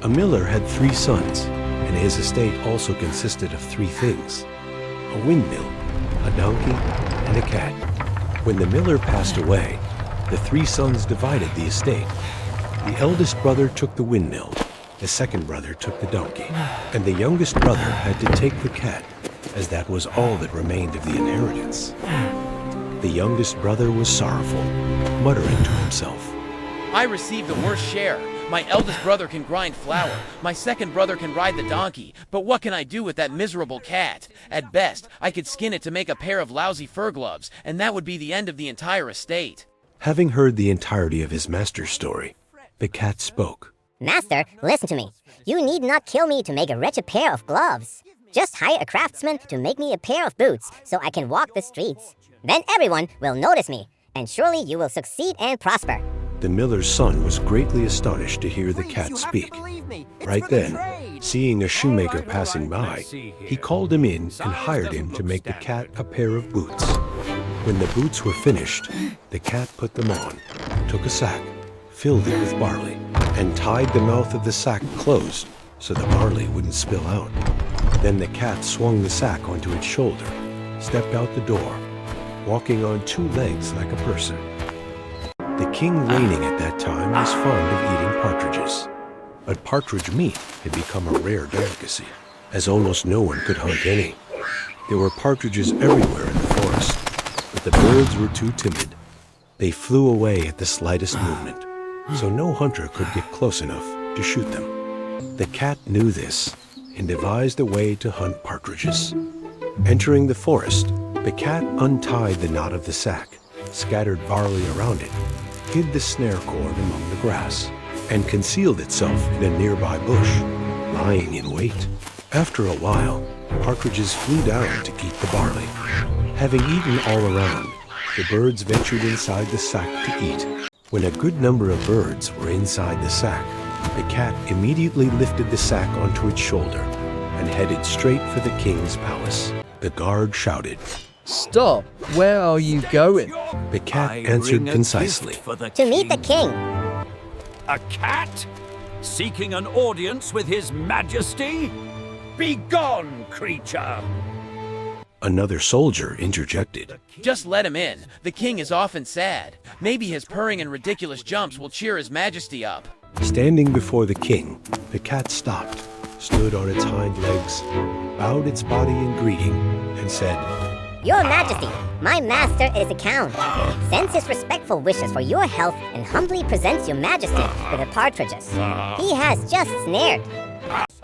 A miller had 3 sons, and his estate also consisted of 3 things: a windmill, a donkey, and a cat. When the miller passed away, the 3 sons divided the estate. The eldest brother took the windmill, the second brother took the donkey, and the youngest brother had to take the cat, as that was all that remained of the inheritance. The youngest brother was sorrowful, muttering to himself, I received the worst share. My eldest brother can grind flour. My second brother can ride the donkey. But what can I do with that miserable cat? At best, I could skin it to make a pair of lousy fur gloves, and that would be the end of the entire estate. Having heard the entirety of his master's story, the cat spoke. Master, listen to me. You need not kill me to make a wretched pair of gloves. Just hire a craftsman to make me a pair of boots so I can walk the streets. Then everyone will notice me, and surely you will succeed and prosper. The miller's son was greatly astonished to hear the cat speak. Right then, seeing a shoemaker passing by, he called him in and hired him to make the cat a pair of boots. When the boots were finished, the cat put them on, took a sack, filled it with barley, and tied the mouth of the sack closed so the barley wouldn't spill out. Then the cat swung the sack onto its shoulder, stepped out the door, walking on 2 legs like a person. The king reigning at that time was fond of eating partridges, but partridge meat had become a rare delicacy, as almost no one could hunt any. There were partridges everywhere in the forest, but the birds were too timid. They flew away at the slightest movement, so no hunter could get close enough to shoot them. The cat knew this and devised a way to hunt partridges. Entering the forest, the cat untied the knot of the sack, scattered barley around it, hid the snare cord among the grass, and concealed itself in a nearby bush, lying in wait. After a while, partridges flew down to eat the barley. Having eaten all around, the birds ventured inside the sack to eat. When a good number of birds were inside the sack, the cat immediately lifted the sack onto its shoulder and headed straight for the king's palace. The guard shouted, Stop! Where are you going? The cat answered concisely, To meet the king. A cat? Seeking an audience with his majesty? Begone, creature! Another soldier interjected, Just let him in. The king is often sad. Maybe his purring and ridiculous jumps will cheer his majesty up. Standing before the king, the cat stopped, stood on its hind legs, bowed its body in greeting, and said, Your Majesty, my master is a count. Sends his respectful wishes for your health and humbly presents your majesty with the partridges he has just snared.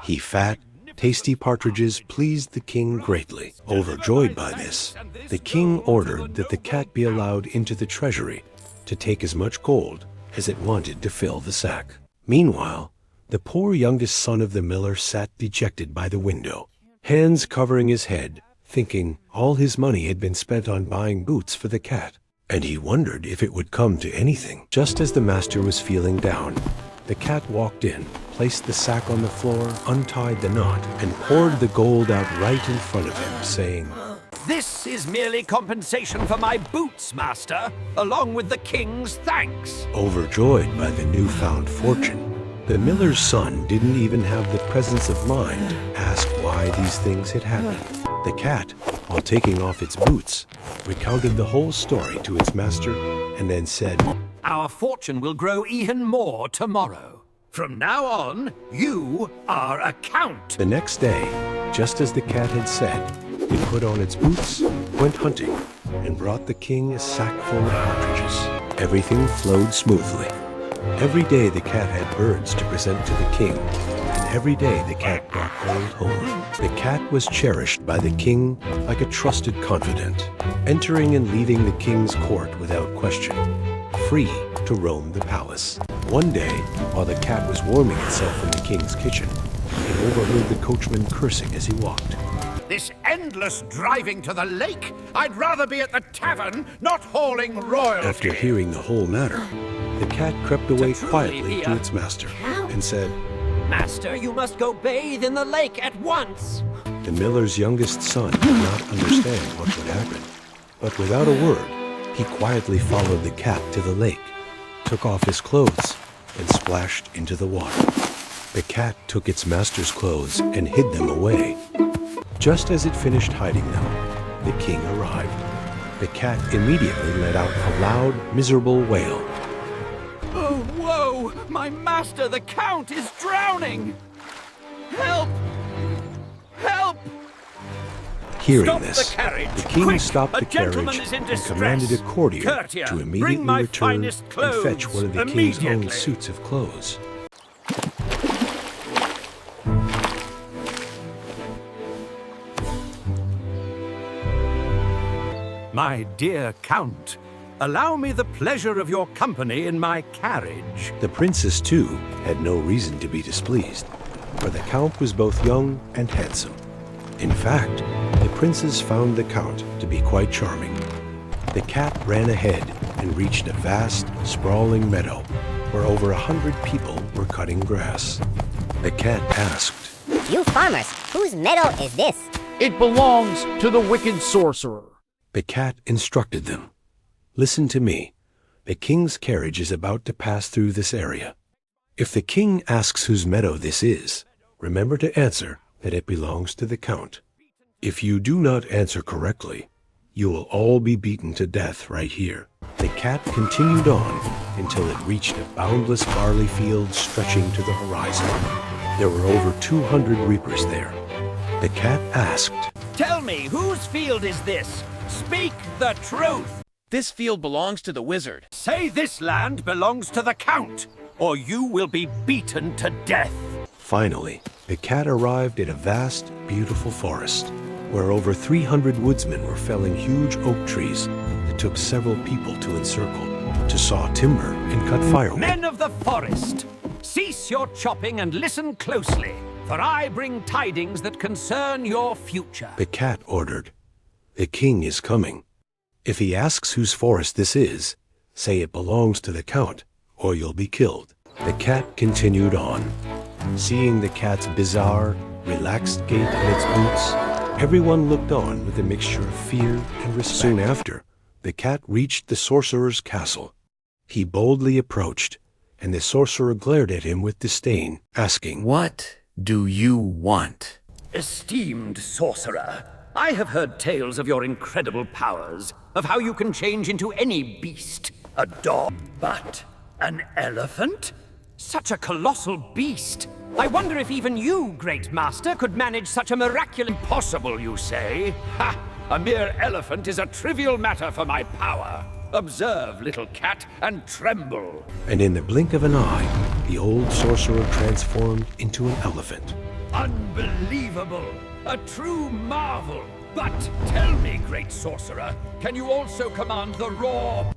He fat, tasty partridges pleased the king greatly. Overjoyed by this, the king ordered that the cat be allowed into the treasury to take as much gold as it wanted to fill the sack. Meanwhile, the poor youngest son of the miller sat dejected by the window, hands covering his head, thinking all his money had been spent on buying boots for the cat, and he wondered if it would come to anything. Just as the master was feeling down, the cat walked in, placed the sack on the floor, untied the knot, and poured the gold out right in front of him, saying, This is merely compensation for my boots, master, along with the king's thanks. Overjoyed by the newfound fortune, the miller's son didn't even have the presence of mind to ask why these things had happened. The cat, while taking off its boots, recounted the whole story to its master and then said, Our fortune will grow even more tomorrow. From now on, you are a count. The next day, just as the cat had said, it put on its boots, went hunting, and brought the king a sack full of partridges. Everything flowed smoothly. Every day the cat had birds to present to the king, and every day the cat brought gold home. The cat was cherished by the king like a trusted confidant, entering and leaving the king's court without question, free to roam the palace. One day, while the cat was warming itself in the king's kitchen, it overheard the coachman cursing as he walked. This endless driving to the lake? I'd rather be at the tavern, not hauling royalty. After hearing the whole matter, the cat crept away quietly to its master and said, Master, you must go bathe in the lake at once. The miller's youngest son did not understand what would happen, but without a word, he quietly followed the cat to the lake, took off his clothes, and splashed into the water. The cat took its master's clothes and hid them away. Just as it finished hiding them, the king arrived. The cat immediately let out a loud, miserable wail. Oh, whoa! My master, the Count, is drowning! Help! Help! Hearing Stop this, the carriage! the king Quick! stopped A the gentleman carriage is in and distress. commanded a courtier Courtier, to bring immediately my return finest and clothes fetch one of the king's own immediately. suits of clothes. My dear Count, allow me the pleasure of your company in my carriage. The princess, too, had no reason to be displeased, for the count was both young and handsome. In fact, the princess found the count to be quite charming. The cat ran ahead and reached a vast, sprawling meadow where over 100 people were cutting grass. The cat asked, You farmers, whose meadow is this? It belongs to the wicked sorcerer. The cat instructed them. Listen to me. The king's carriage is about to pass through this area. If the king asks whose meadow this is, remember to answer that it belongs to the count. If you do not answer correctly, you will all be beaten to death right here. The cat continued on until it reached a boundless barley field stretching to the horizon. There were over 200 reapers there. The cat asked, Tell me, whose field is this? Speak the truth! This field belongs to the wizard. Say this land belongs to the Count, or you will be beaten to death. Finally, the cat arrived at a vast, beautiful forest, where over 300 woodsmen were felling huge oak trees that took several people to encircle, to saw timber and cut firewood. Men of the forest, cease your chopping and listen closely, for I bring tidings that concern your future. The cat ordered, The king is coming. If he asks whose forest this is, say it belongs to the count, or you'll be killed. The cat continued on. Seeing the cat's bizarre, relaxed gait and its boots, everyone looked on with a mixture of fear and respect. Soon after, the cat reached the sorcerer's castle. He boldly approached, and the sorcerer glared at him with disdain, asking, What do you want? Esteemed sorcerer, I have heard tales of your incredible powers, of how you can change into any beast. A dog, but an elephant? Such a colossal beast. I wonder if even you, great master, could manage such a miraculous... Impossible, you say? Ha! A mere elephant is a trivial matter for my power. Observe, little cat, and tremble. And in the blink of an eye, the old sorcerer transformed into an elephant. Unbelievable! A true marvel! But tell me, great sorcerer, can you also command the roar?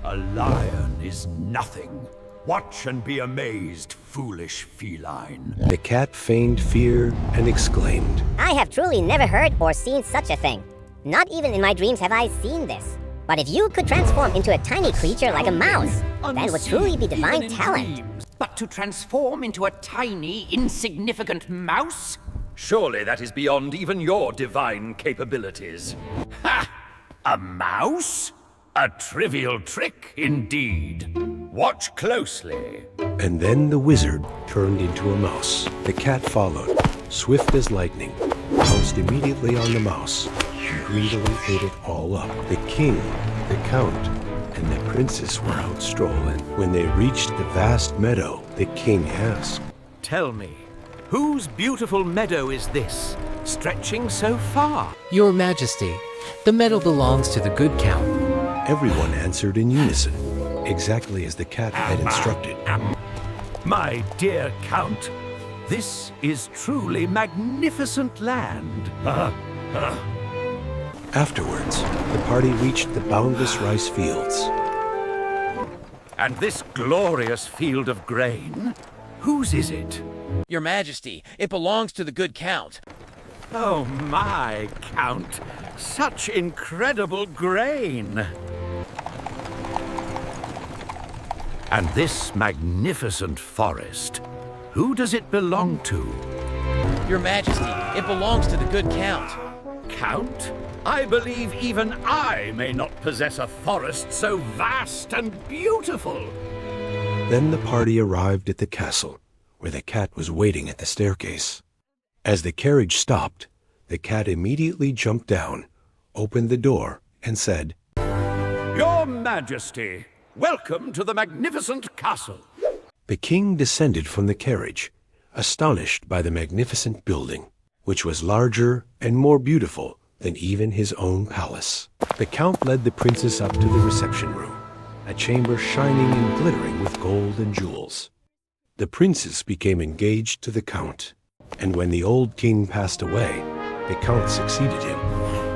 A lion is nothing. Watch and be amazed, foolish feline. The cat feigned fear and exclaimed, I have truly never heard or seen such a thing. Not even in my dreams have I seen this. But if you could transform into a tiny creature like a mouse, that would truly be divine talent. But to transform into a tiny, insignificant mouse? Surely that is beyond even your divine capabilities. Ha! A mouse? A trivial trick indeed. Watch closely. And then the wizard turned into a mouse. The cat followed, swift as lightning, pounced immediately on the mouse, and greedily ate it all up. The king, the count, and the princess were out strolling. When they reached the vast meadow, the king asked, Tell me, whose beautiful meadow is this, stretching so far? Your Majesty, the meadow belongs to the good count. Everyone answered in unison, exactly as the cat had instructed. My dear Count, this is truly magnificent land. Afterwards, the party reached the boundless rice fields. And this glorious field of grain, whose is it? Your Majesty, it belongs to the good count. Oh my, Count, such incredible grain. And this magnificent forest, who does it belong to? Your Majesty, it belongs to the good count. Count, I believe even I may not possess a forest so vast and beautiful. Then the party arrived at the castle, where the cat was waiting at the staircase. As the carriage stopped, the cat immediately jumped down, opened the door, and said, Your Majesty, welcome to the magnificent castle. The king descended from the carriage, astonished by the magnificent building, which was larger and more beautiful than even his own palace. The count led the princess up to the reception room, a chamber shining and glittering with gold and jewels. The princess became engaged to the count, and when the old king passed away, the count succeeded him,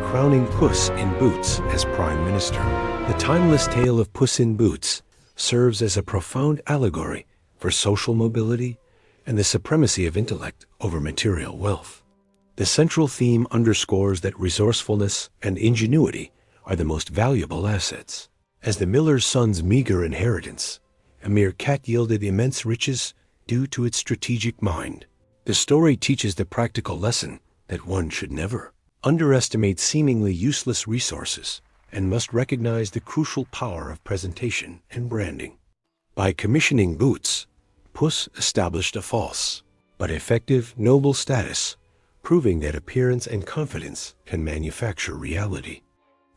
crowning Puss in Boots as prime minister. The timeless tale of Puss in Boots serves as a profound allegory for social mobility and the supremacy of intellect over material wealth. The central theme underscores that resourcefulness and ingenuity are the most valuable assets. As the miller's son's meager inheritance, a mere cat yielded immense riches due to its strategic mind. The story teaches the practical lesson that one should never underestimate seemingly useless resources and must recognize the crucial power of presentation and branding. By commissioning Boots, Puss established a false but effective noble status, proving that appearance and confidence can manufacture reality.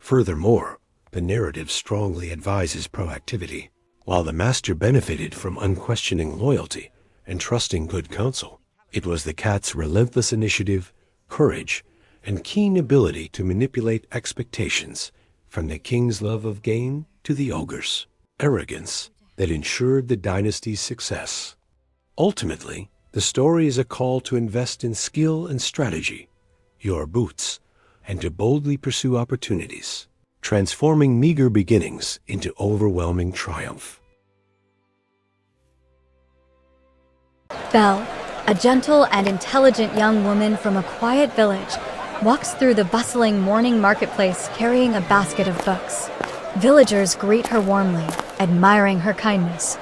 Furthermore, the narrative strongly advises proactivity. While the master benefited from unquestioning loyalty and trusting good counsel, it was the cat's relentless initiative, courage, and keen ability to manipulate expectations, from the king's love of gain to the ogre's arrogance, that ensured the dynasty's success. Ultimately, the story is a call to invest in skill and strategy, your boots, and to boldly pursue opportunities, transforming meager beginnings into overwhelming triumph. Belle, a gentle and intelligent young woman from a quiet village, walks through the bustling morning marketplace carrying a basket of books. Villagers greet her warmly, admiring her kindness,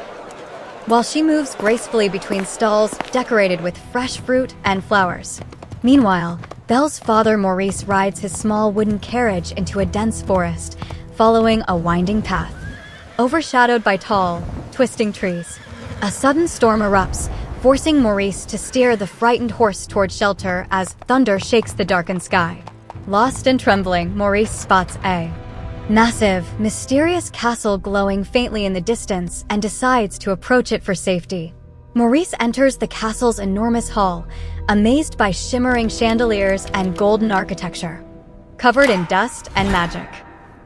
while she moves gracefully between stalls decorated with fresh fruit and flowers. Meanwhile, Belle's father Maurice rides his small wooden carriage into a dense forest, following a winding path. Overshadowed by tall, twisting trees, a sudden storm erupts, forcing Maurice to steer the frightened horse toward shelter as thunder shakes the darkened sky. Lost and trembling, Maurice spots a massive, mysterious castle glowing faintly in the distance and decides to approach it for safety. Maurice enters the castle's enormous hall, amazed by shimmering chandeliers and golden architecture, covered in dust and magic.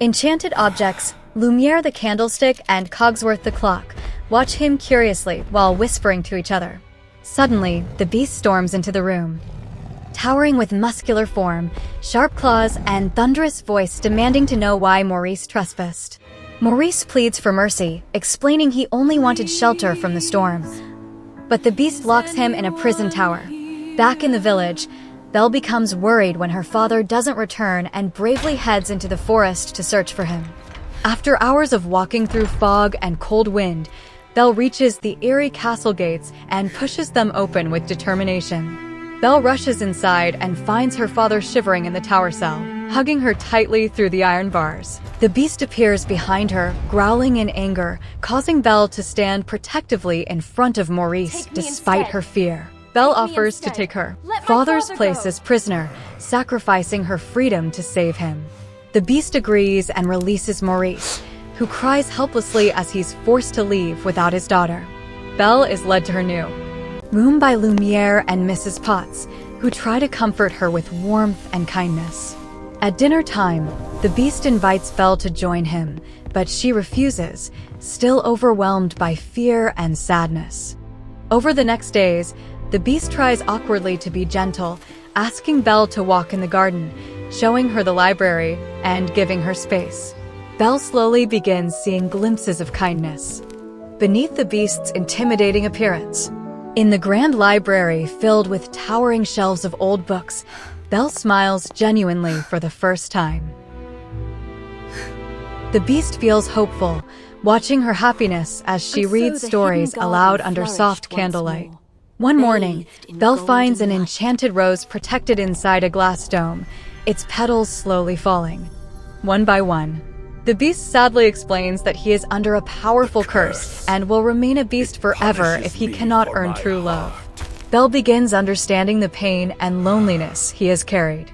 Enchanted objects, Lumiere the candlestick and Cogsworth the clock, watch him curiously while whispering to each other. Suddenly, the beast storms into the room, towering with muscular form, sharp claws, and thunderous voice demanding to know why Maurice trespassed. Maurice pleads for mercy, explaining he only wanted shelter from the storm. But the beast locks him in a prison tower. Back in the village, Belle becomes worried when her father doesn't return and bravely heads into the forest to search for him. After hours of walking through fog and cold wind, Belle reaches the eerie castle gates and pushes them open with determination. Belle rushes inside and finds her father shivering in the tower cell, hugging her tightly through the iron bars. The beast appears behind her, growling in anger, causing Belle to stand protectively in front of Maurice despite her fear. Belle offers to take her father's place as prisoner, sacrificing her freedom to save him. The beast agrees and releases Maurice, who cries helplessly as he's forced to leave without his daughter. Belle is led to her new room by Lumiere and Mrs. Potts, who try to comfort her with warmth and kindness. At dinner time, the beast invites Belle to join him, but she refuses, still overwhelmed by fear and sadness. Over the next days, the beast tries awkwardly to be gentle, asking Belle to walk in the garden, showing her the library, and giving her space. Belle slowly begins seeing glimpses of kindness beneath the beast's intimidating appearance. In the grand library filled with towering shelves of old books, Belle smiles genuinely for the first time. The beast feels hopeful, watching her happiness as she reads stories aloud under soft candlelight. One morning, Belle finds an enchanted rose protected inside a glass dome, its petals slowly falling. One by one, The beast sadly explains that he is under a powerful curse and will remain a beast forever if he cannot earn true love. Belle begins understanding the pain and loneliness he has carried.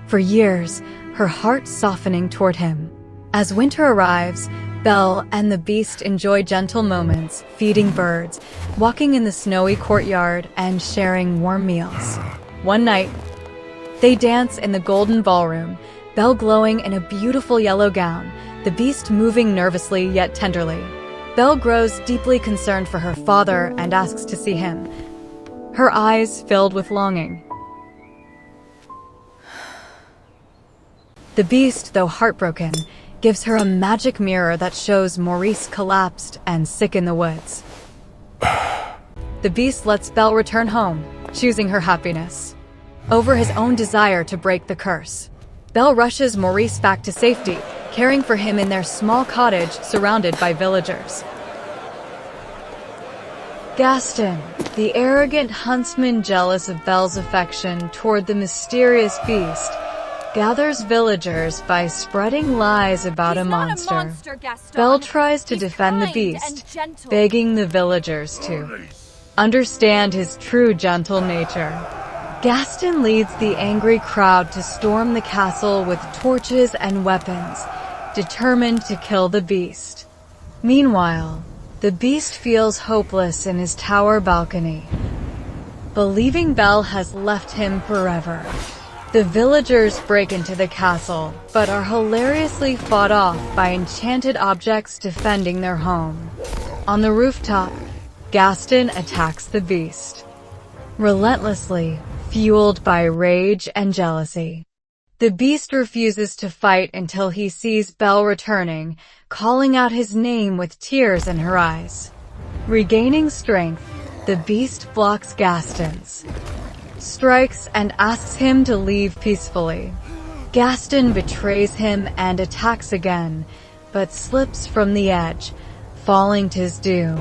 For years, her heart softening toward him. As winter arrives, Belle and the beast enjoy gentle moments, feeding birds, walking in the snowy courtyard, and sharing warm meals. One night, they dance in the golden ballroom, Belle glowing in a beautiful yellow gown, the beast moving nervously yet tenderly. Belle grows deeply concerned for her father and asks to see him, her eyes filled with longing. The beast, though heartbroken, gives her a magic mirror that shows Maurice collapsed and sick in the woods. The beast lets Belle return home, choosing her happiness over his own desire to break the curse. Belle rushes Maurice back to safety, caring for him in their small cottage surrounded by villagers. Gaston, the arrogant huntsman jealous of Belle's affection toward the mysterious beast, gathers villagers by spreading lies about a monster. Belle tries to defend the beast, begging the villagers to understand his true gentle nature. Gaston leads the angry crowd to storm the castle with torches and weapons, determined to kill the beast. Meanwhile, the beast feels hopeless in his tower balcony, believing Belle has left him forever. The villagers break into the castle, but are hilariously fought off by enchanted objects defending their home. On the rooftop, Gaston attacks the beast, relentlessly, fueled by rage and jealousy. The beast refuses to fight until he sees Belle returning, calling out his name with tears in her eyes. Regaining strength, the beast blocks Gaston's strikes and asks him to leave peacefully. Gaston betrays him and attacks again, but slips from the edge, falling to his doom.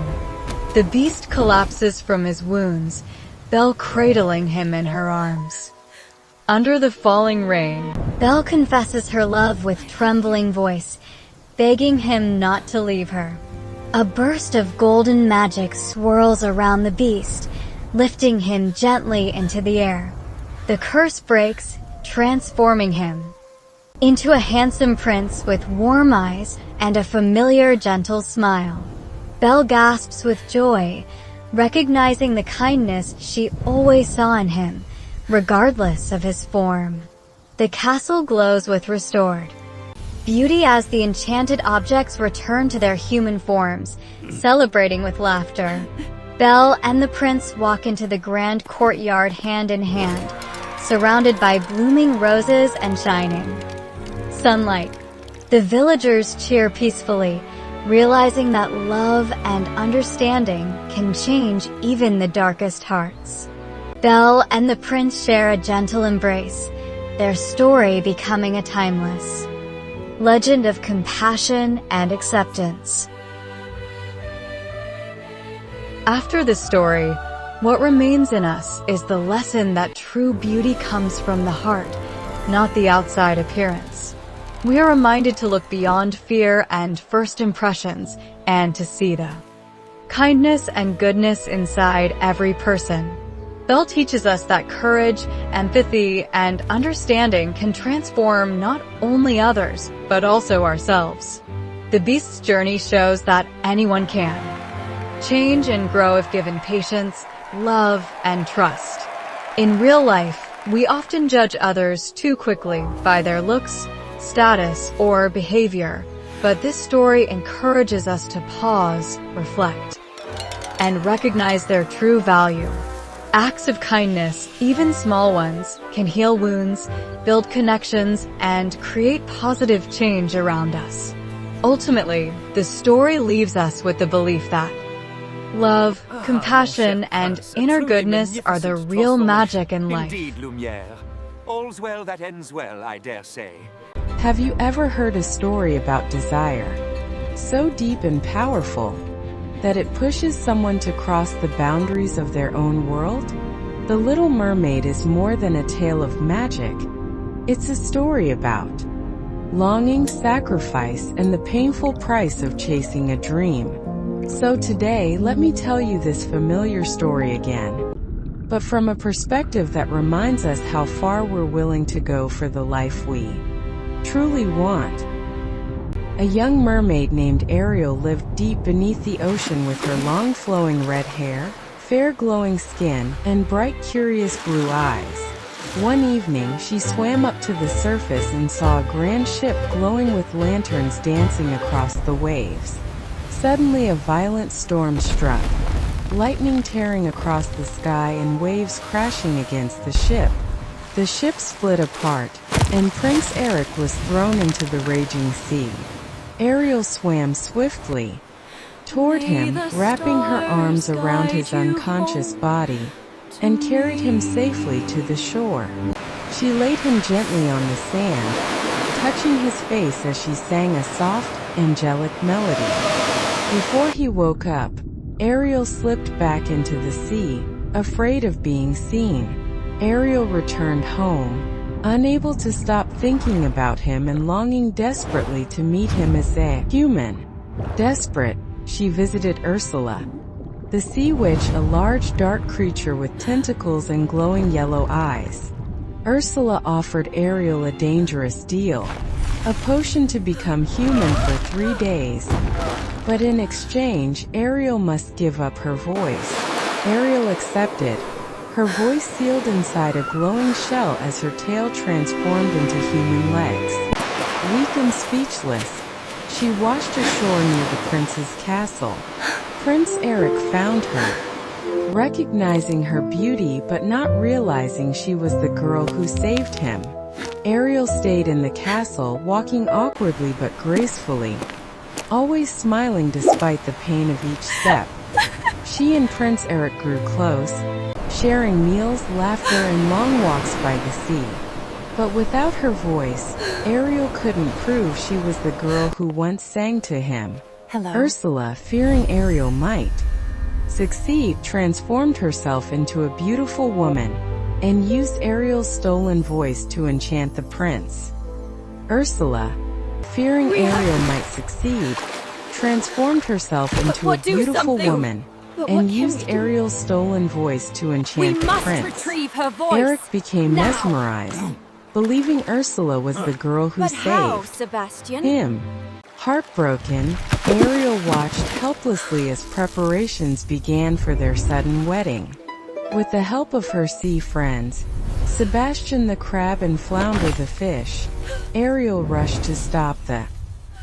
The beast collapses from his wounds, Belle cradling him in her arms. Under the falling rain, Belle confesses her love with trembling voice, begging him not to leave her. A burst of golden magic swirls around the beast, lifting him gently into the air. The curse breaks, transforming him into a handsome prince with warm eyes and a familiar, gentle smile. Belle gasps with joy, recognizing the kindness she always saw in him, regardless of his form. The castle glows with restored beauty as the enchanted objects return to their human forms, celebrating with laughter. Belle and the prince walk into the grand courtyard hand in hand, surrounded by blooming roses and shining sunlight. The villagers cheer peacefully, realizing that love and understanding can change even the darkest hearts. Belle and the prince share a gentle embrace, their story becoming a timeless legend of compassion and acceptance. After the story, what remains in us is the lesson that true beauty comes from the heart, not the outside appearance. We are reminded to look beyond fear and first impressions and to see the kindness and goodness inside every person. Belle teaches us that courage, empathy, and understanding can transform not only others, but also ourselves. The Beast's journey shows that anyone can change and grow if given patience, love, and trust. In real life, we often judge others too quickly by their looks, status, or behavior, but this story encourages us to pause, reflect, and recognize their true value. Acts of kindness, even small ones, can heal wounds, build connections, and create positive change around us. Ultimately, the story leaves us with the belief that love, compassion, and inner goodness are the real magic in life. Indeed, Lumiere. All's well that ends well, I dare say. Have you ever heard a story about desire, so deep and powerful that it pushes someone to cross the boundaries of their own world? The Little Mermaid is more than a tale of magic. It's a story about longing, sacrifice, and the painful price of chasing a dream. So today, let me tell you this familiar story again, but from a perspective that reminds us how far we're willing to go for the life we truly want. A young mermaid named Ariel lived deep beneath the ocean with her long flowing red hair, fair glowing skin, and bright curious blue eyes. One evening she swam up to the surface and saw a grand ship glowing with lanterns dancing across the waves. Suddenly a violent storm struck, lightning tearing across the sky and waves crashing against the ship. The ship split apart, and Prince Eric was thrown into the raging sea. Ariel swam swiftly toward him, wrapping her arms around his unconscious body, and carried him safely to the shore. She laid him gently on the sand, touching his face as she sang a soft, angelic melody. Before he woke up, Ariel slipped back into the sea, afraid of being seen. Ariel returned home, unable to stop thinking about him and longing desperately to meet him as a human. Desperate, she visited Ursula, the sea witch, a large dark creature with tentacles and glowing yellow eyes. Ursula offered Ariel a dangerous deal, a potion to become human for 3 days. But in exchange, Ariel must give up her voice. Ariel accepted, her voice sealed inside a glowing shell as her tail transformed into human legs. Weak and speechless, she washed ashore near the prince's castle. Prince Eric found her, recognizing her beauty but not realizing she was the girl who saved him. Ariel stayed in the castle, walking awkwardly but gracefully, always smiling despite the pain of each step. She and Prince Eric grew close, sharing meals, laughter, and long walks by the sea. But without her voice, Ariel couldn't prove she was the girl who once sang to him. Hello. Ursula, fearing Ariel might succeed, transformed herself into a beautiful woman and used Ariel's stolen voice to enchant the prince. Ursula, fearing Ariel might succeed, transformed herself into a beautiful woman and used Ariel's stolen voice to enchant the prince. Retrieve her voice. Eric became mesmerized, believing Ursula was the girl who saved Sebastian? him. Heartbroken, Ariel watched helplessly as preparations began for their sudden wedding. With the help of her sea friends, Sebastian the crab and Flounder the fish, Ariel rushed to stop the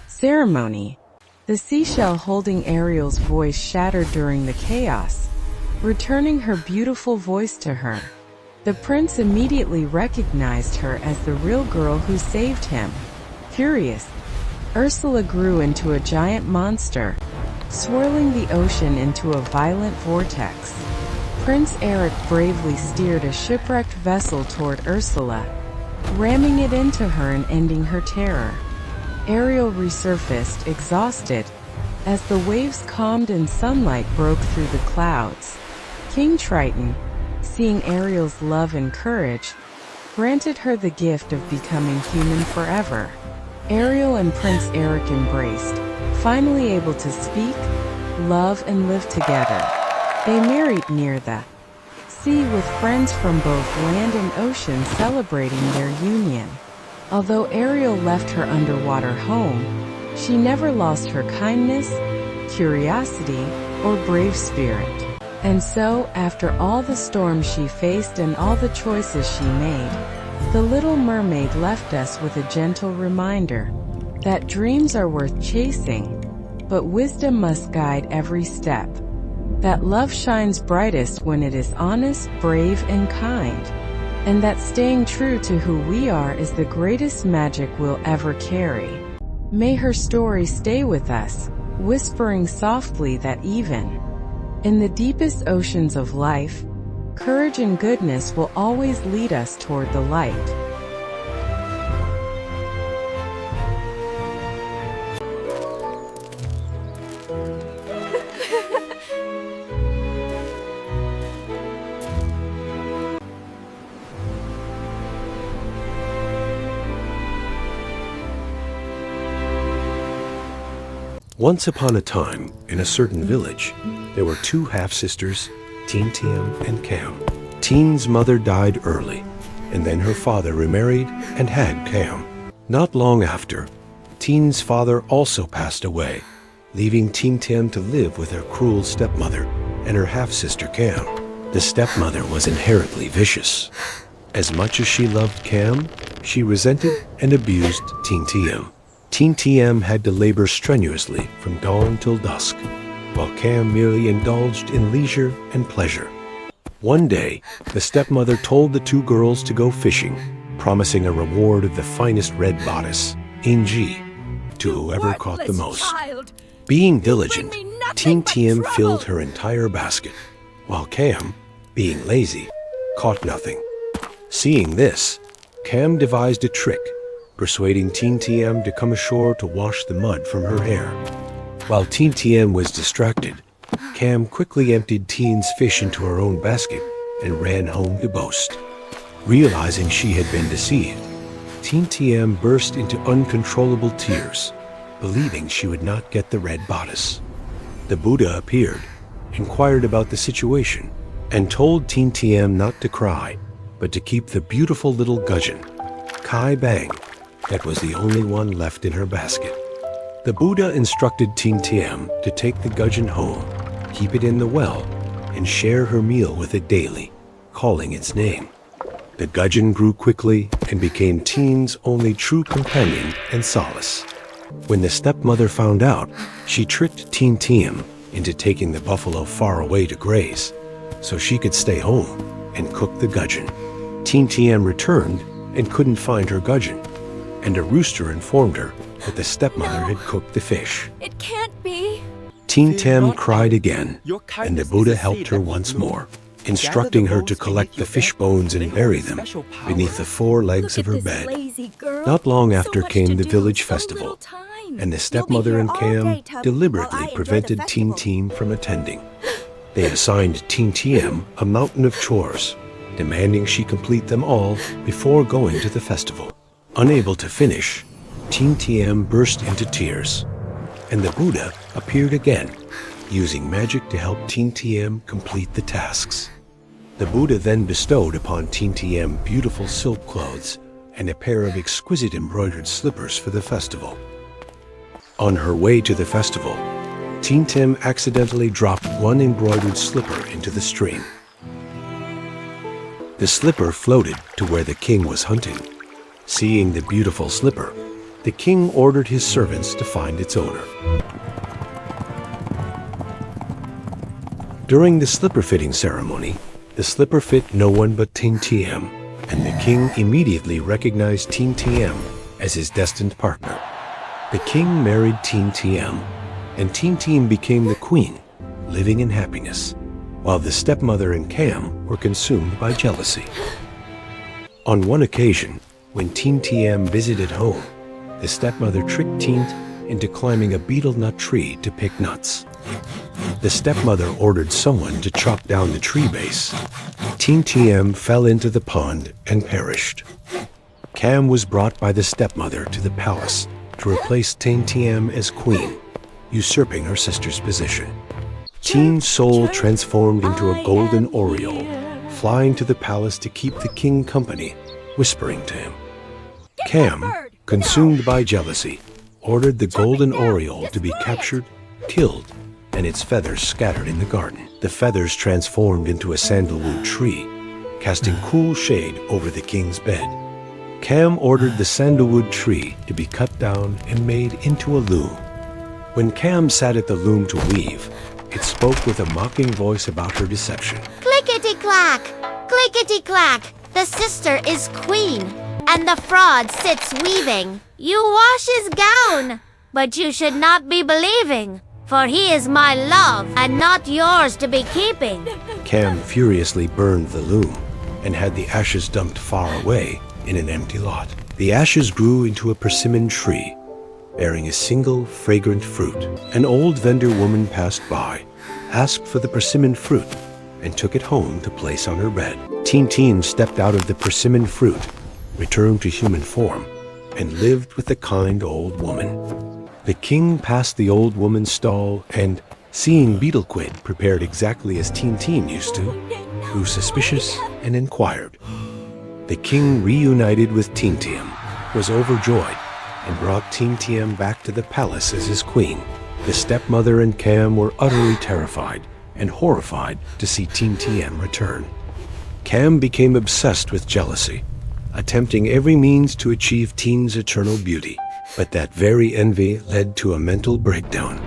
ceremony. The seashell holding Ariel's voice shattered during the chaos, returning her beautiful voice to her. The prince immediately recognized her as the real girl who saved him. Furious, Ursula grew into a giant monster, swirling the ocean into a violent vortex. Prince Eric bravely steered a shipwrecked vessel toward Ursula, ramming it into her and ending her terror. Ariel resurfaced, exhausted, as the waves calmed and sunlight broke through the clouds. King Triton, seeing Ariel's love and courage, granted her the gift of becoming human forever. Ariel and Prince Eric embraced, finally able to speak, love, and live together. They married near the sea with friends from both land and ocean celebrating their union. Although Ariel left her underwater home, she never lost her kindness, curiosity, or brave spirit. And so, after all the storms she faced and all the choices she made, the Little Mermaid left us with a gentle reminder that dreams are worth chasing, but wisdom must guide every step. That love shines brightest when it is honest, brave, and kind. And that staying true to who we are is the greatest magic we'll ever carry. May her story stay with us, whispering softly that even in the deepest oceans of life, courage and goodness will always lead us toward the light. Once upon a time, in a certain village, there were two half-sisters, Teen Tiem and Cam. Teen's mother died early, and then her father remarried and had Cam. Not long after, Teen's father also passed away, leaving Teen Tiem to live with her cruel stepmother and her half-sister Cam. The stepmother was inherently vicious. As much as she loved Cam, she resented and abused Teen Tiem. Teen Tiem had to labor strenuously from dawn till dusk, while Cam merely indulged in leisure and pleasure. One day, the stepmother told the two girls to go fishing, promising a reward of the finest red bodice, Ingi, to whoever caught the most. Being diligent, Teen Tiem filled her entire basket, while Cam, being lazy, caught nothing. Seeing this, Cam devised a trick, persuading Teen Tiem to come ashore to wash the mud from her hair. While Teen Tiem was distracted, Cam quickly emptied Teen's fish into her own basket and ran home to boast. Realizing she had been deceived, Teen Tiem burst into uncontrollable tears, believing she would not get the red bodice. The Buddha appeared, inquired about the situation, and told Teen Tiem not to cry, but to keep the beautiful little gudgeon, Kai Bang, that was the only one left in her basket. The Buddha instructed Teen Tiem to take the gudgeon home, keep it in the well, and share her meal with it daily, calling its name. The gudgeon grew quickly and became Teen's only true companion and solace. When the stepmother found out, she tricked Teen Tiem into taking the buffalo far away to graze, so she could stay home and cook the gudgeon. Teen Tiem returned and couldn't find her gudgeon, and a rooster informed her that the stepmother had cooked the fish. It can't be. Teen Tiem cried again, and the Buddha helped her once more, instructing her to collect the fish bones and bury them beneath the four legs of her bed. Not long after came the village festival, and the stepmother and Cam deliberately prevented Teen Tiem from attending. They assigned Teen Tiem a mountain of chores, demanding she complete them all before going to the festival. Unable to finish, Teen Tiem burst into tears, and the Buddha appeared again, using magic to help Teen Tiem complete the tasks. The Buddha then bestowed upon Teen Tiem beautiful silk clothes and a pair of exquisite embroidered slippers for the festival. On her way to the festival, Teen Tiem accidentally dropped one embroidered slipper into the stream. The slipper floated to where the king was hunting. Seeing the beautiful slipper, the king ordered his servants to find its owner. During the slipper-fitting ceremony, the slipper fit no one but Teen Tiem, and the king immediately recognized Teen Tiem as his destined partner. The king married Teen Tiem, and Teen Tiem became the queen, living in happiness, while the stepmother and Cam were consumed by jealousy. On one occasion, when Teen Tiem visited home, the stepmother tricked Teen into climbing a beetle nut tree to pick nuts. The stepmother ordered someone to chop down the tree base. Teen Tiem fell into the pond and perished. Cam was brought by the stepmother to the palace to replace Teen Tiem as queen, usurping her sister's position. Teen's soul transformed into a golden oriole, flying to the palace to keep the king company, whispering to him. Cam, consumed by jealousy, ordered the golden oriole to be captured, killed, and its feathers scattered in the garden. The feathers transformed into a sandalwood tree, casting cool shade over the king's bed. Cam ordered the sandalwood tree to be cut down and made into a loom. When Cam sat at the loom to weave, it spoke with a mocking voice about her deception. Clickety-clack! Clickety-clack! The sister is queen, and the fraud sits weaving. You wash his gown, but you should not be believing, for he is my love, and not yours to be keeping. Cam furiously burned the loom, and had the ashes dumped far away in an empty lot. The ashes grew into a persimmon tree, bearing a single fragrant fruit. An old vendor woman passed by, asked for the persimmon fruit, and took it home to place on her bed. Teen Tiem stepped out of the persimmon fruit, returned to human form, and lived with the kind old woman. The king passed the old woman's stall and, seeing Beetlequid prepared exactly as Teen used to, grew suspicious and inquired. The king reunited with Teen, was overjoyed, and brought Teen back to the palace as his queen. The stepmother and Cam were utterly terrified and horrified to see Teen return. Cam became obsessed with jealousy, attempting every means to achieve Teen's eternal beauty. But that very envy led to a mental breakdown.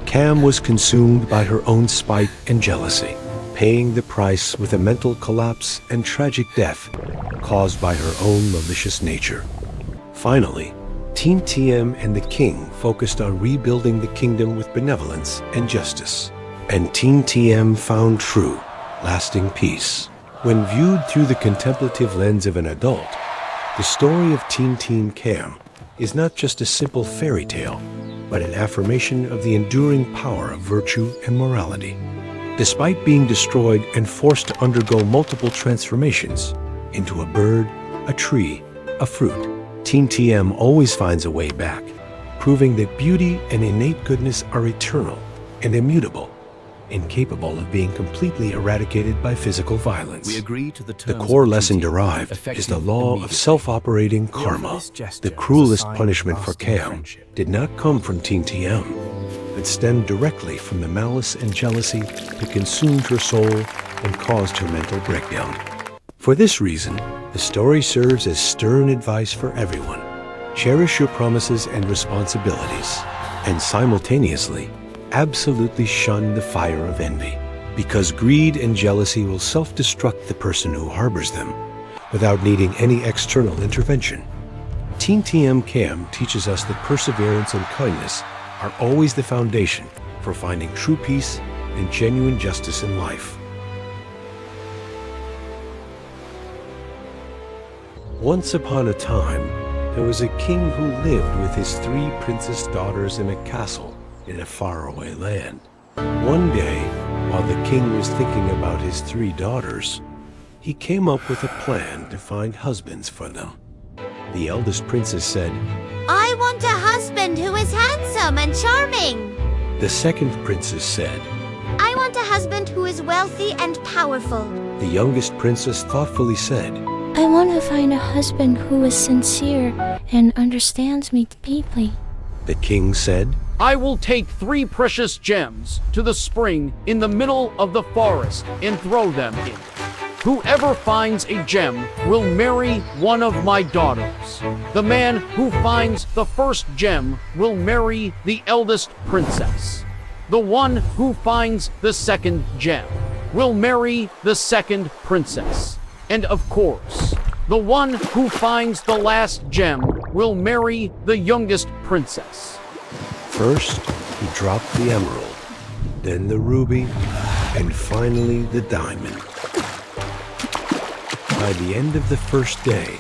Cam was consumed by her own spite and jealousy, paying the price with a mental collapse and tragic death caused by her own malicious nature. Finally, Teen and the king focused on rebuilding the kingdom with benevolence and justice, and Teen found true, lasting peace. When viewed through the contemplative lens of an adult, the story of Teen Cam is not just a simple fairy tale, but an affirmation of the enduring power of virtue and morality. Despite being destroyed and forced to undergo multiple transformations into a bird, a tree, a fruit, Teen always finds a way back, proving that beauty and innate goodness are eternal and immutable, incapable of being completely eradicated by physical violence. We agree to the terms core of lesson treaty, derived is the effective law of immediately. self-operating We offer karma. this gesture The as a cruelest sign of punishment for lasting Cam friendship. did not come from Teen but stemmed directly from the malice and jealousy that consumed her soul and caused her mental breakdown. For this reason, the story serves as stern advice for everyone. Cherish your promises and responsibilities, and simultaneously, absolutely shun the fire of envy, because greed and jealousy will self-destruct the person who harbors them without needing any external intervention. Teen Cam teaches us that perseverance and kindness are always the foundation for finding true peace and genuine justice in life. Once upon a time, there was a king who lived with his 3 princess daughters in a castle in a faraway land. One day, while the king was thinking about his 3 daughters, he came up with a plan to find husbands for them. The eldest princess said, I want a husband who is handsome and charming. The second princess said, I want a husband who is wealthy and powerful. the youngest princess thoughtfully said, I want to find a husband who is sincere and understands me deeply. The king said, I will take 3 precious gems to the spring in the middle of the forest and throw them in. Whoever finds a gem will marry one of my daughters. The man who finds the first gem will marry the eldest princess. The one who finds the second gem will marry the second princess. And of course, the one who finds the last gem will marry the youngest princess. First, he dropped the emerald, then the ruby, and finally the diamond. By the end of the first day,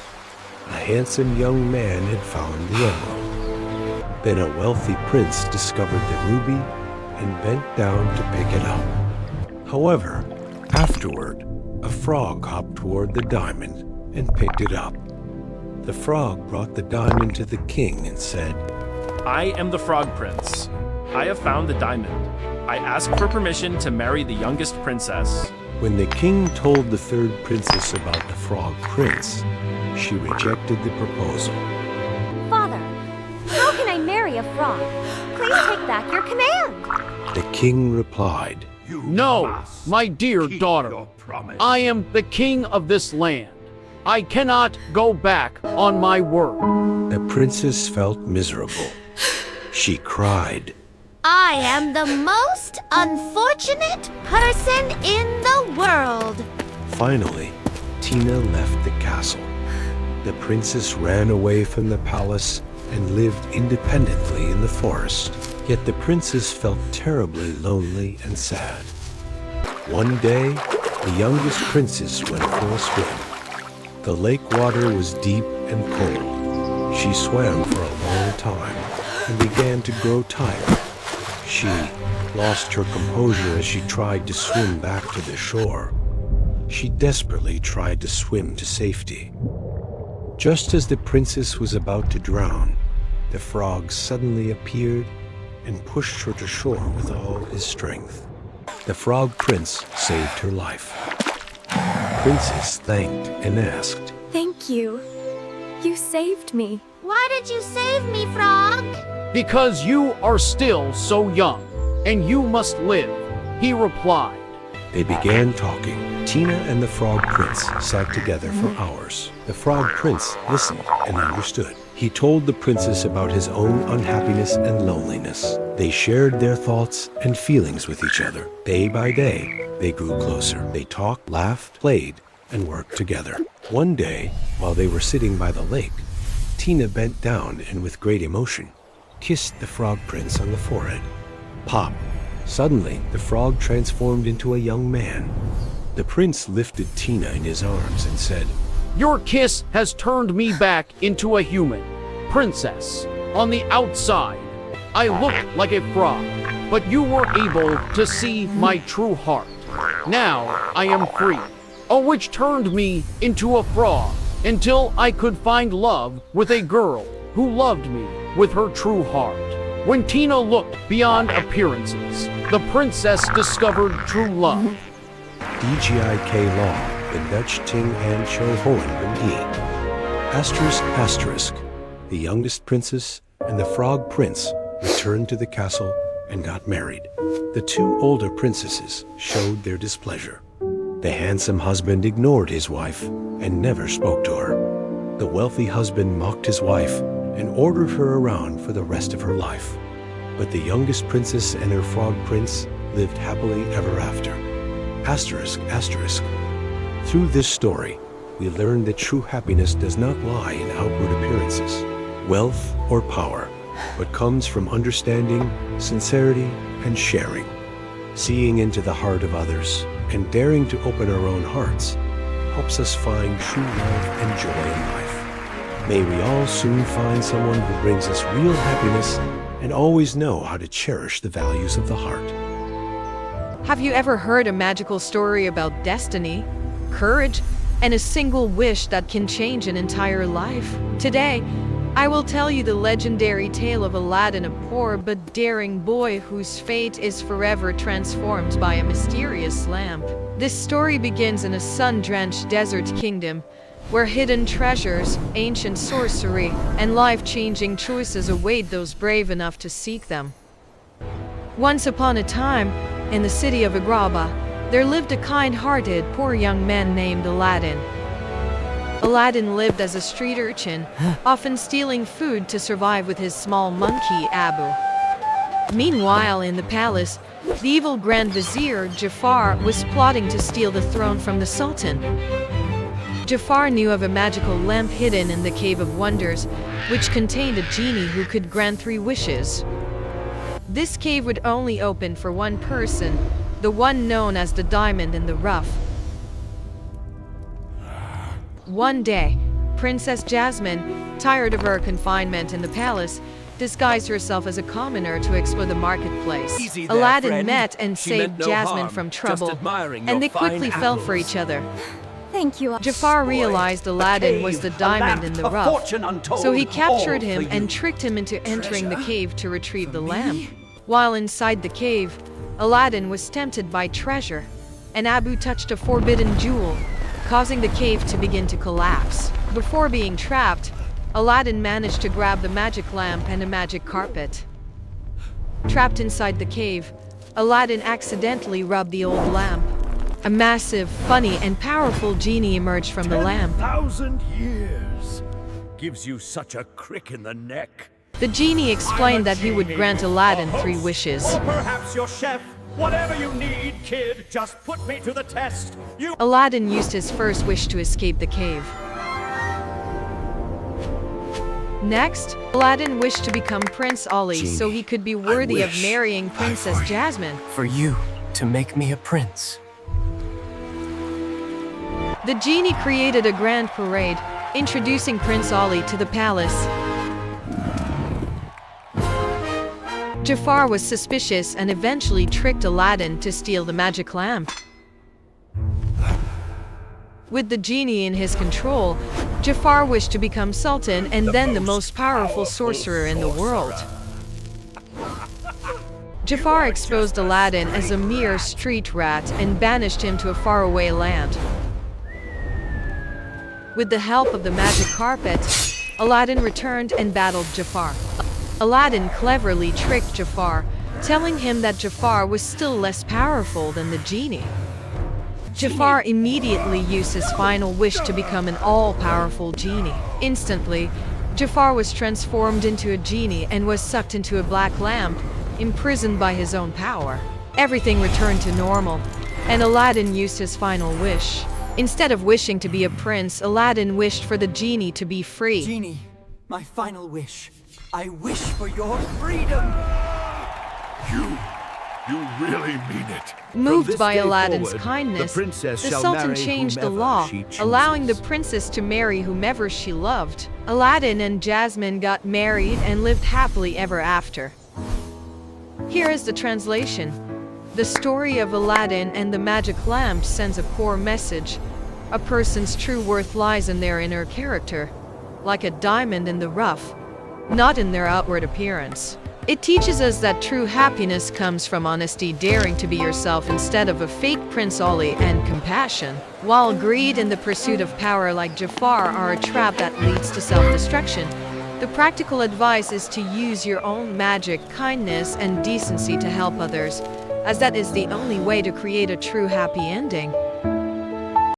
a handsome young man had found the emerald. Then a wealthy prince discovered the ruby and bent down to pick it up. However, afterward, a frog hopped toward the diamond and picked it up. The frog brought the diamond to the king and said, I am the Frog Prince. I have found the diamond. I ask for permission to marry the youngest princess. When the king told the third princess about the frog prince, she rejected the proposal. Father, how can I marry a frog? Please take back your command. The king replied, No, my dear daughter, I am the king of this land. I cannot go back on my word. The princess felt miserable. She cried, I am the most unfortunate person in the world. Finally, Tina left the castle. The princess ran away from the palace and lived independently in the forest. Yet the princess felt terribly lonely and sad. One day, the youngest princess went for a swim. The lake water was deep and cold. She swam for a long time and began to grow tired. She lost her composure as she tried to swim back to the shore. She desperately tried to swim to safety. Just as the princess was about to drown, the frog suddenly appeared and pushed her to shore with all his strength. The Frog Prince saved her life. Princess thanked and asked, Thank you. You saved me. Why did you save me, Frog? Because you are still so young, and you must live, he replied. They began talking. Tina and the Frog Prince sat together for hours. The Frog Prince listened and understood. He told the princess about his own unhappiness and loneliness. They shared their thoughts and feelings with each other. Day by day, they grew closer. They talked, laughed, played, and worked together. One day, while they were sitting by the lake, Tina bent down and with great emotion kissed the Frog Prince on the forehead. Pop! Suddenly, the frog transformed into a young man. The prince lifted Tina in his arms and said, Your kiss has turned me back into a human. Princess, on the outside, I looked like a frog, but you were able to see my true heart. Now I am free. A witch turned me into a frog until I could find love with a girl who loved me with her true heart. When Tina looked beyond appearances, the princess discovered true love. DGIK Law, the Dutch Ting and Cho Hohen Ben E. Asterisk. The youngest princess and the Frog Prince returned to the castle and got married. The two older princesses showed their displeasure. The handsome husband ignored his wife and never spoke to her. The wealthy husband mocked his wife and ordered her around for the rest of her life. But the youngest princess and her Frog Prince lived happily ever after. Asterisk. Through this story, we learn that true happiness does not lie in outward appearances, wealth, or power, but comes from understanding, sincerity, and sharing. Seeing into the heart of others and daring to open our own hearts helps us find true love and joy in life. May we all soon find someone who brings us real happiness and always know how to cherish the values of the heart. Have you ever heard a magical story about destiny, courage, and a single wish that can change an entire life? Today, I will tell you the legendary tale of Aladdin, a poor but daring boy whose fate is forever transformed by a mysterious lamp. This story begins in a sun-drenched desert kingdom, where hidden treasures, ancient sorcery, and life-changing choices await those brave enough to seek them. Once upon a time, in the city of Agrabah, there lived a kind-hearted, poor young man named Aladdin. Aladdin lived as a street urchin, often stealing food to survive with his small monkey, Abu. Meanwhile, in the palace, the evil Grand Vizier, Jafar, was plotting to steal the throne from the Sultan. Jafar knew of a magical lamp hidden in the Cave of Wonders, which contained a genie who could grant 3 wishes. This cave would only open for one person, the one known as the Diamond in the Rough. One day, Princess Jasmine, tired of her confinement in the palace, disguised herself as a commoner to explore the marketplace. Easy there, Aladdin friend. met and She saved meant no Jasmine harm, from just trouble, admiring and your they quickly fine fell for apples. each other. Thank you. Jafar Boy, realized a Aladdin was cave, the a diamond lamp, in the a rough, fortune untold, so he all captured for him you. and tricked him into entering the Treasure? cave to retrieve the me? lamp. While inside the cave, Aladdin was tempted by treasure, and Abu touched a forbidden jewel, causing the cave to begin to collapse. Before being trapped, Aladdin managed to grab the magic lamp and a magic carpet. Trapped inside the cave, Aladdin accidentally rubbed the old lamp. A massive, funny, and powerful genie emerged from the lamp. 10,000 years gives you such a crick in the neck. The genie explained that he would grant Aladdin 3 wishes. Or perhaps your chef. Whatever you need, kid, just put me to the test. Aladdin used his first wish to escape the cave. Next, Aladdin wished to become Prince Ali so he could be worthy of marrying Princess Jasmine. For you to make me a prince. The genie created a grand parade, introducing Prince Ali to the palace. Jafar was suspicious and eventually tricked Aladdin to steal the magic lamp. With the genie in his control, Jafar wished to become sultan and then the most powerful sorcerer in the world. Jafar exposed Aladdin as a mere street rat and banished him to a faraway land. With the help of the magic carpet, Aladdin returned and battled Jafar. Aladdin cleverly tricked Jafar, telling him that Jafar was still less powerful than the genie. Jafar immediately used his final wish to become an all-powerful genie. Instantly, Jafar was transformed into a genie and was sucked into a black lamp, imprisoned by his own power. Everything returned to normal, and Aladdin used his final wish. Instead of wishing to be a prince, Aladdin wished for the genie to be free. Genie, my final wish. I wish for your freedom. You really mean it. Moved by Aladdin's kindness, the Sultan changed the law, allowing the princess to marry whomever she loved. Aladdin and Jasmine got married and lived happily ever after. Here is the translation. The story of Aladdin and the magic lamp sends a core message. A person's true worth lies in their inner character, like a diamond in the rough, not in their outward appearance. It teaches us that true happiness comes from honesty, daring to be yourself instead of a fake Prince Ali, and compassion. While greed and the pursuit of power like Jafar are a trap that leads to self-destruction, the practical advice is to use your own magic, kindness, and decency to help others, as that is the only way to create a true happy ending.